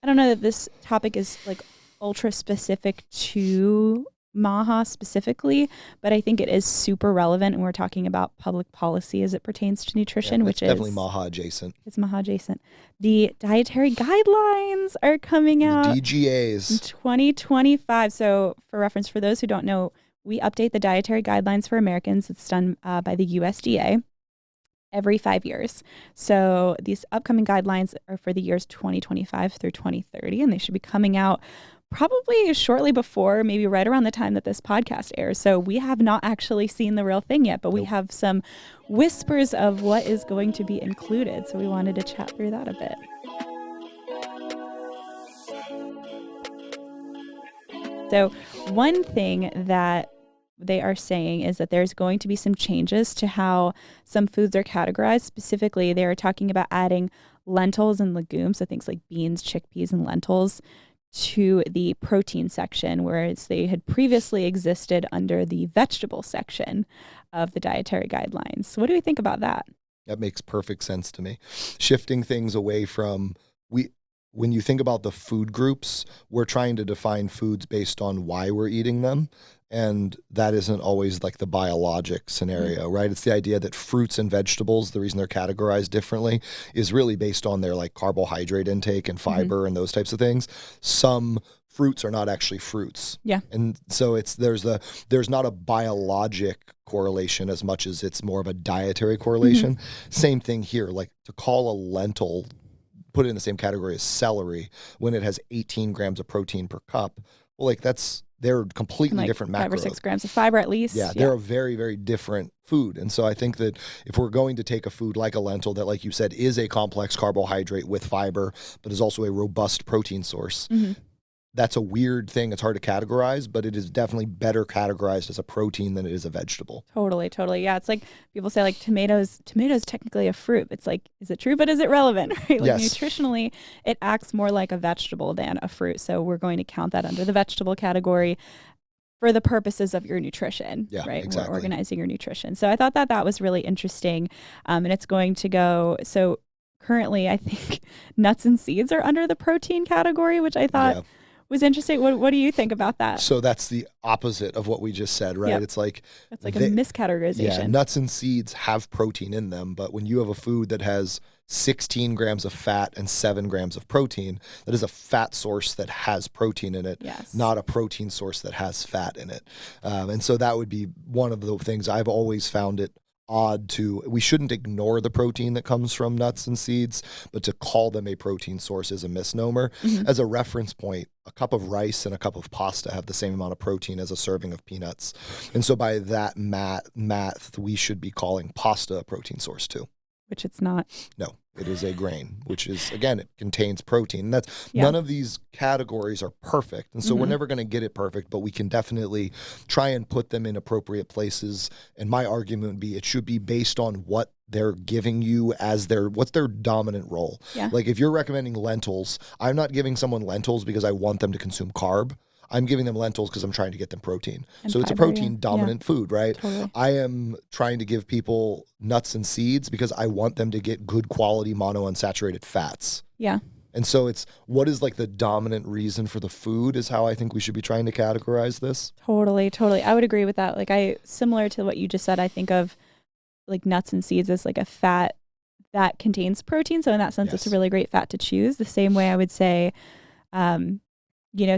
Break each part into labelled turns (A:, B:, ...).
A: I don't know that this topic is like ultra specific to MAHA specifically, but I think it is super relevant, and we're talking about public policy as it pertains to nutrition, which is
B: definitely MAHA adjacent.
A: It's MAHA adjacent. The dietary guidelines are coming out.
B: The DGAs.
A: In 2025. So for reference, for those who don't know, we update the dietary guidelines for Americans. It's done by the USDA every 5 years. So these upcoming guidelines are for the years 2025 through 2030, and they should be coming out probably shortly before, maybe right around the time that this podcast airs. So we have not actually seen the real thing yet, but we have some whispers of what is going to be included. So we wanted to chat through that a bit. So one thing that they are saying is that there's going to be some changes to how some foods are categorized. Specifically, they are talking about adding lentils and legumes, so things like beans, chickpeas, and lentils, to the protein section, whereas they had previously existed under the vegetable section of the dietary guidelines. What do we think about that?
B: That makes perfect sense to me. Shifting things away from, when you think about the food groups, we're trying to define foods based on why we're eating them. And that isn't always like the biologic scenario, right? It's the idea that fruits and vegetables, the reason they're categorized differently is really based on their like carbohydrate intake and fiber and those types of things. Some fruits are not actually fruits.
A: Yeah.
B: And so there's not a biologic correlation as much as it's more of a dietary correlation. Same thing here, like to call a lentil, put it in the same category as celery when it has 18 grams of protein per cup. Well, like they're completely
A: like
B: different macros.
A: 5 or 6 grams of fiber at least.
B: Yeah, they're a very, very different food. And so I think that if we're going to take a food like a lentil that, like you said, is a complex carbohydrate with fiber, but is also a robust protein source, that's a weird thing. It's hard to categorize, but it is definitely better categorized as a protein than it is a vegetable.
A: Totally. Yeah, it's like people say like tomatoes technically a fruit. It's like, is it true, but is it relevant? Right? Like nutritionally, it acts more like a vegetable than a fruit. So we're going to count that under the vegetable category for the purposes of your nutrition, right?
B: Exactly.
A: We're organizing your nutrition. So I thought that was really interesting. And it's going to go, so currently I think nuts and seeds are under the protein category, which I thought was interesting. What do you think about that?
B: So that's the opposite of what we just said, right? It's like
A: that's like a miscategorization.
B: Yeah, nuts and seeds have protein in them, but when you have a food that has 16 grams of fat and 7 grams of protein, that is a fat source that has protein in it, not a protein source that has fat in it. And so that would be one of the things I've always found it odd to. We shouldn't ignore the protein that comes from nuts and seeds, but to call them a protein source is a misnomer. As a reference point, a cup of rice and a cup of pasta have the same amount of protein as a serving of peanuts. And so by that math, we should be calling pasta a protein source too.
A: Which it's not.
B: No, it is a grain, which is, again, it contains protein. That's none of these categories are perfect. And so we're never going to get it perfect, but we can definitely try and put them in appropriate places. And my argument would be it should be based on what they're giving you as what's their dominant role. Like if you're recommending lentils, I'm not giving someone lentils because I want them to consume carb. I'm giving them lentils because I'm trying to get them protein. And so fiber, it's a protein dominant food, right? Totally. I am trying to give people nuts and seeds because I want them to get good quality monounsaturated fats. Yeah. And so it's what is like the dominant reason for the food is how I think we should be trying to categorize this.
A: Totally. I would agree with that. Like similar to what you just said, I think of like nuts and seeds as like a fat that contains protein. So in that sense, it's a really great fat to choose. The same way I would say,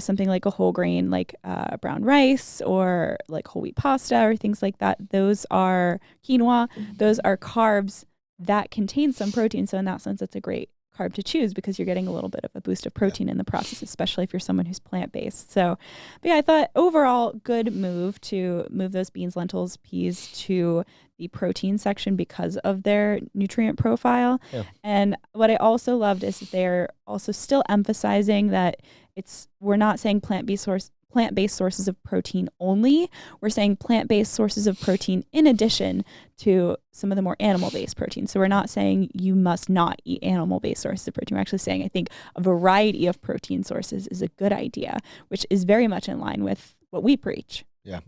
A: something like a whole grain, like brown rice or like whole wheat pasta or things like that. Those are quinoa. Those are carbs that contain some protein. So in that sense, it's a great carb to choose because you're getting a little bit of a boost of protein in the process, especially if you're someone who's plant-based. So, but yeah, I thought overall good move to move those beans, lentils, peas to the protein section because of their nutrient profile. Yeah. And what I also loved is that they're also still emphasizing that we're not saying plant-based sources of protein only. We're saying plant-based sources of protein in addition to some of the more animal-based proteins. So we're not saying you must not eat animal-based sources of protein. We're actually saying I think a variety of protein sources is a good idea, which is very much in line with what we preach.
B: Yeah.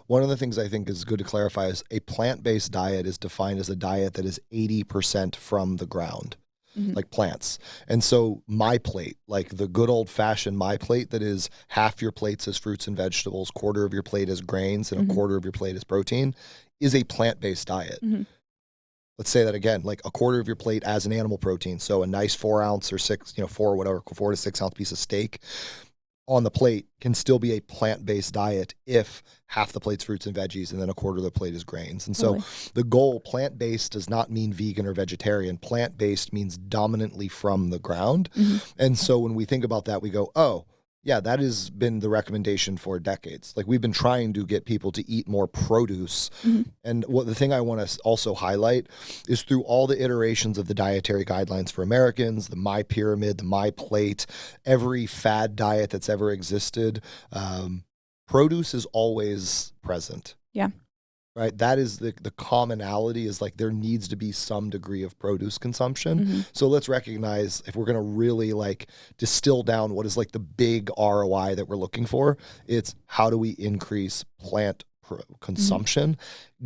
B: One of the things I think is good to clarify is a plant-based diet is defined as a diet that is 80% from the ground. like plants. And so my plate, like the good old fashioned my plate that is half your plate as fruits and vegetables, quarter of your plate as grains, and a quarter of your plate as protein, is a plant-based diet. Let's say that again, like a quarter of your plate as an animal protein. So a nice 4 ounce or 4 to 6 ounce piece of steak on the plate can still be a plant-based diet if half the plate's fruits and veggies and then a quarter of the plate is grains. And so the goal, plant-based does not mean vegan or vegetarian. Plant-based means dominantly from the ground. And so when we think about that, we go, oh, yeah, that has been the recommendation for decades. Like we've been trying to get people to eat more produce. And the thing I want to also highlight is through all the iterations of the dietary guidelines for Americans, the My Pyramid, the My Plate, every fad diet that's ever existed, produce is always present.
A: Yeah.
B: Right. That is the commonality, is like there needs to be some degree of produce consumption. So let's recognize, if we're going to really like distill down what is like the big ROI that we're looking for, it's how do we increase plant consumption.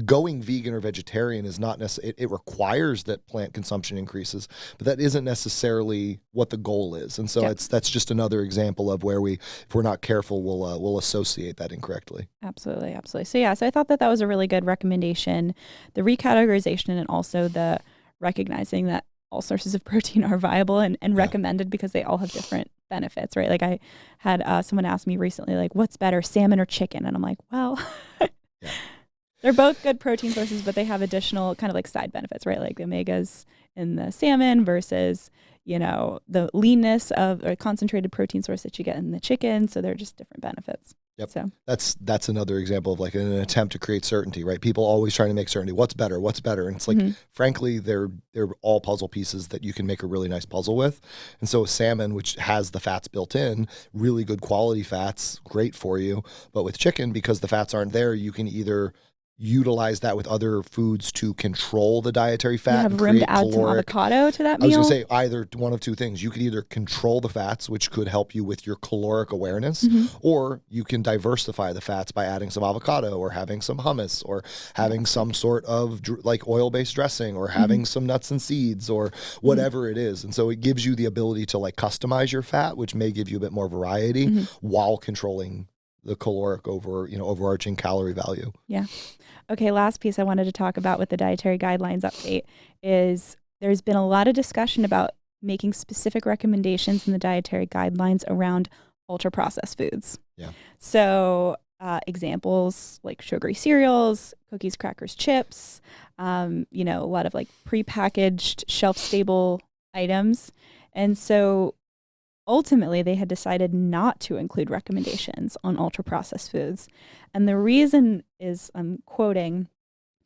B: Going vegan or vegetarian is not necessarily, it requires that plant consumption increases, but that isn't necessarily what the goal is. And so that's just another example of where if we're not careful, we'll associate that incorrectly.
A: Absolutely. So I thought that was a really good recommendation. The recategorization, and also the recognizing that all sources of protein are viable and recommended because they all have different benefits, right? Like I had someone ask me recently, like, what's better, salmon or chicken? And I'm like, well, they're both good protein sources, but they have additional kind of like side benefits, right? Like the omegas in the salmon versus, the leanness of or concentrated protein source that you get in the chicken. So they're just different benefits.
B: Yep.
A: So
B: that's another example of like an attempt to create certainty, right? People always trying to make certainty. What's better? And it's like, frankly, they're all puzzle pieces that you can make a really nice puzzle with. And so salmon, which has the fats built in, really good quality fats, great for you. But with chicken, because the fats aren't there, you can either utilize that with other foods to control the dietary fat.
A: You have room to add some avocado to that meal?
B: I was going to say either one of two things. You could either control the fats, which could help you with your caloric awareness, or you can diversify the fats by adding some avocado or having some hummus or having some sort of like oil-based dressing or having some nuts and seeds or whatever it is. And so it gives you the ability to like customize your fat, which may give you a bit more variety while controlling the caloric overarching calorie value.
A: Yeah. Okay, last piece I wanted to talk about with the dietary guidelines update is there's been a lot of discussion about making specific recommendations in the dietary guidelines around ultra-processed foods.
B: Yeah.
A: So examples like sugary cereals, cookies, crackers, chips, a lot of like prepackaged, shelf-stable items. And so ultimately, they had decided not to include recommendations on ultra-processed foods. And the reason is, I'm quoting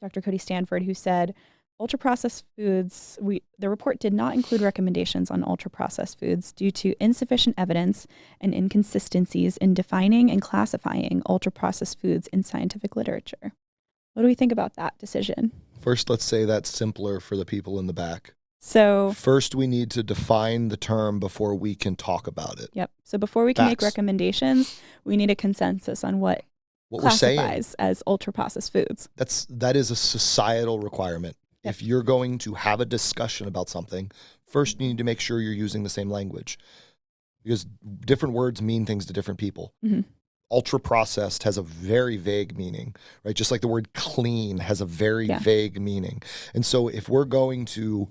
A: Dr. Cody Stanford, who said, ultra-processed foods, the report did not include recommendations on ultra-processed foods due to insufficient evidence and inconsistencies in defining and classifying ultra-processed foods in scientific literature. What do we think about that decision?
B: First, let's say that's simpler for the people in the back.
A: So
B: first, we need to define the term before we can talk about it.
A: Yep. So before we can make recommendations, we need a consensus on what classifies as ultra-processed foods.
B: That is a societal requirement. Yep. If you're going to have a discussion about something, first you need to make sure you're using the same language, because different words mean things to different people. Ultra-processed has a very vague meaning, right? Just like the word clean has a very vague meaning. And so if we're going to,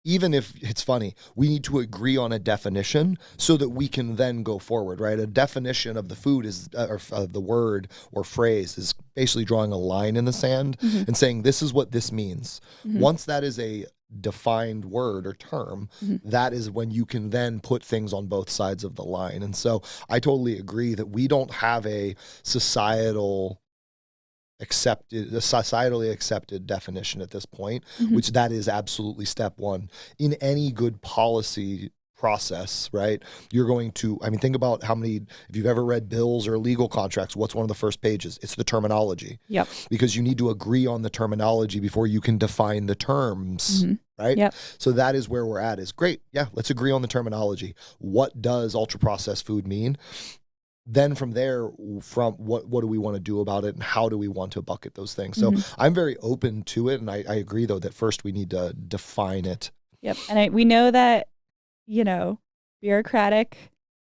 B: even if it's funny, we need to agree on a definition so that we can then go forward, right? A definition of the food is, or the word or phrase is basically drawing a line in the sand and saying, this is what this means. Once that is a defined word or term, that is when you can then put things on both sides of the line. And so I totally agree that we don't have a societally accepted definition at this point, which that is absolutely step one. In any good policy process, right? You're going to, think about if you've ever read bills or legal contracts, what's one of the first pages? It's the terminology.
A: Yep.
B: Because you need to agree on the terminology before you can define the terms, right?
A: Yep.
B: So that is where we're at, is great. Yeah, let's agree on the terminology. What does ultra-processed food mean? Then from there, from what do we want to do about it and how do we want to bucket those things? So I'm very open to it. And I agree, though, that first we need to define it.
A: Yep. And we know that, bureaucratic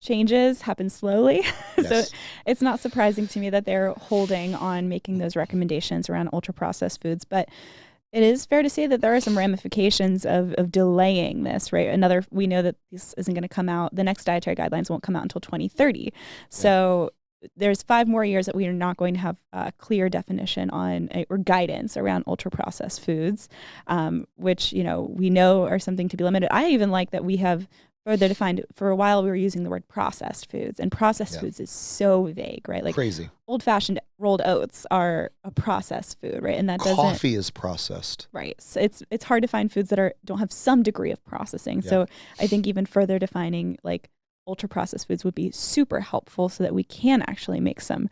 A: changes happen slowly.
B: Yes.
A: So it's not surprising to me that they're holding on making those recommendations around ultra processed foods. But it is fair to say that there are some ramifications of delaying this, right? We know that this isn't going to come out. The next dietary guidelines won't come out until 2030. So there's 5 more years that we are not going to have a clear definition on or guidance around ultra processed foods, which, we know are something to be limited. I even like that we have further defined. For a while we were using the word processed foods, and processed foods is so vague, right? Like
B: crazy.
A: Old-fashioned rolled oats are a processed food, right? And that
B: coffee is processed,
A: right? So it's hard to find foods that don't have some degree of processing. So I think even further defining like ultra processed foods would be super helpful, so that we can actually make some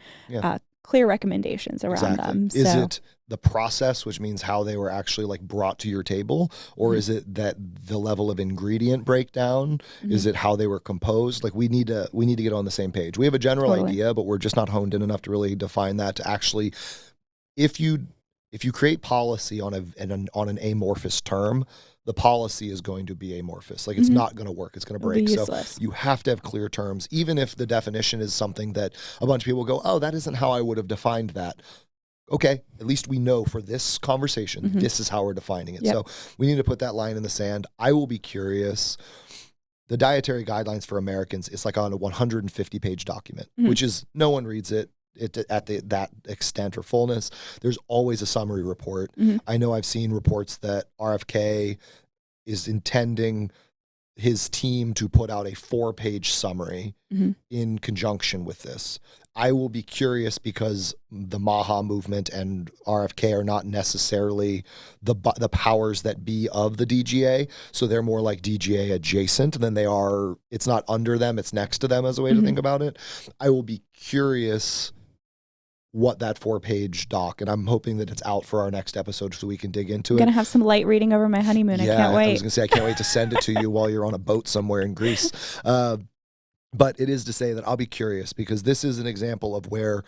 A: clear recommendations around them.
B: Is it the process, which means how they were actually like brought to your table, or is it that the level of ingredient breakdown? Is it how they were composed? Like we need to get on the same page. We have a general idea, but we're just not honed in enough to really define that. To actually, if you create policy on an amorphous term, the policy is going to be amorphous. Like it's not going to work. It's going to break. So you have to have clear terms, even if the definition is something that a bunch of people go, oh, that isn't how I would have defined that. Okay, at least we know for this conversation, this is how we're defining it. So we need to put that line in the sand. I will be curious. The dietary guidelines for Americans is like on a 150-page document, which is, no one reads it at that extent or fullness. There's always a summary report. I know I've seen reports that RFK is intending his team to put out a 4-page summary in conjunction with this. I will be curious, because the MAHA movement and RFK are not necessarily the powers that be of the DGA. So they're more like DGA adjacent than they are. It's not under them, it's next to them, as a way to think about it. I will be curious what that 4-page doc, and I'm hoping that it's out for our next episode so we can dig into it.
A: I'm going to have some light reading over my honeymoon. I can't wait.
B: I was going to say, I can't wait to send it to you while you're on a boat somewhere in Greece. But it is to say that I'll be curious, because this is an example of where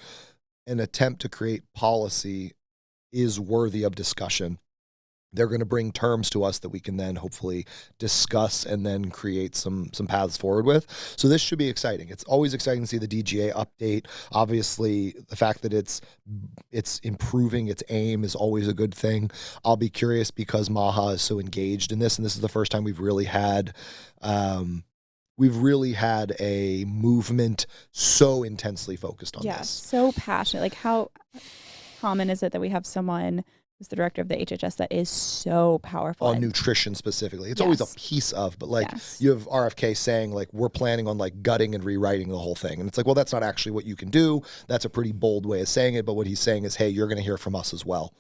B: an attempt to create policy is worthy of discussion. They're going to bring terms to us that we can then hopefully discuss and then create some paths forward with. So this should be exciting. It's always exciting to see the DGA update. Obviously, the fact that it's improving its aim is always a good thing. I'll be curious, because MAHA is so engaged in this, and this is the first time we've really had a movement so intensely focused on this.
A: So passionate. Like, how common is it that we have someone who's the director of the HHS that is so powerful
B: on nutrition specifically? It's always a piece of, but like you have RFK saying like, we're planning on like gutting and rewriting the whole thing. And it's like, well, that's not actually what you can do. That's a pretty bold way of saying it. But what he's saying is, hey, you're going to hear from us as well.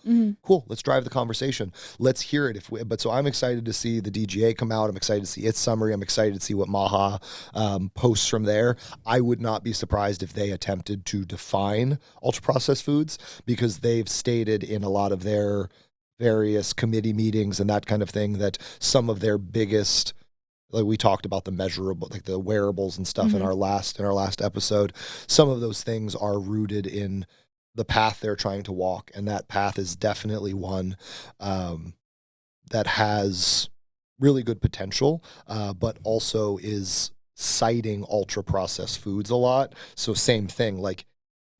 B: Cool. Let's drive the conversation. Let's hear it. But so I'm excited to see the DGA come out. I'm excited to see its summary. I'm excited to see what MAHA posts from there. I would not be surprised if they attempted to define ultra processed foods, because they've stated in a lot of their various committee meetings and that kind of thing that some of their biggest, like we talked about the measurable, like the wearables and stuff in our last episode, some of those things are rooted in the path they're trying to walk, and that path is definitely one that has really good potential, but also is citing ultra processed foods a lot. So same thing, like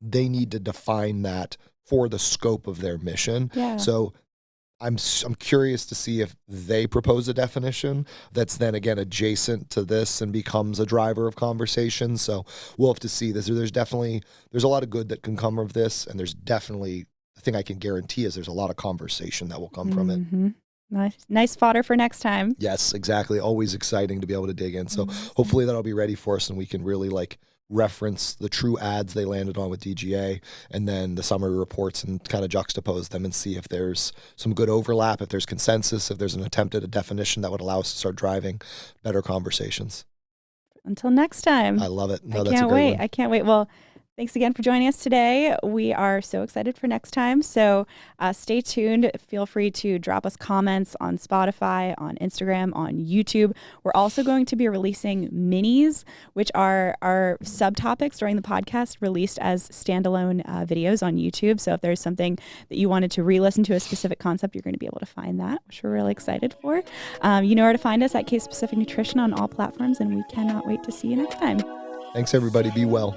B: they need to define that for the scope of their mission. So I'm curious to see if they propose a definition that's then again adjacent to this and becomes a driver of conversation. So we'll have to see this. There's a lot of good that can come of this, and there's definitely, the thing I can guarantee is there's a lot of conversation that will come from it.
A: Nice fodder for next time.
B: Yes, exactly. Always exciting to be able to dig in. So hopefully that'll be ready for us, and we can really like reference the true ads they landed on with DGA, and then the summary reports, and kind of juxtapose them and see if there's some good overlap, if there's consensus, if there's an attempt at a definition that would allow us to start driving better conversations.
A: Until next time.
B: I love it.
A: I can't wait. Well, Thanks again for joining us today. We are so excited for next time. So stay tuned. Feel free to drop us comments on Spotify, on Instagram, on YouTube. We're also going to be releasing minis, which are our subtopics during the podcast released as standalone videos on YouTube. So if there's something that you wanted to re-listen to a specific concept, you're going to be able to find that, which we're really excited for. You know where to find us at Case Specific Nutrition on all platforms, and we cannot wait to see you next time.
B: Thanks, everybody. Be well.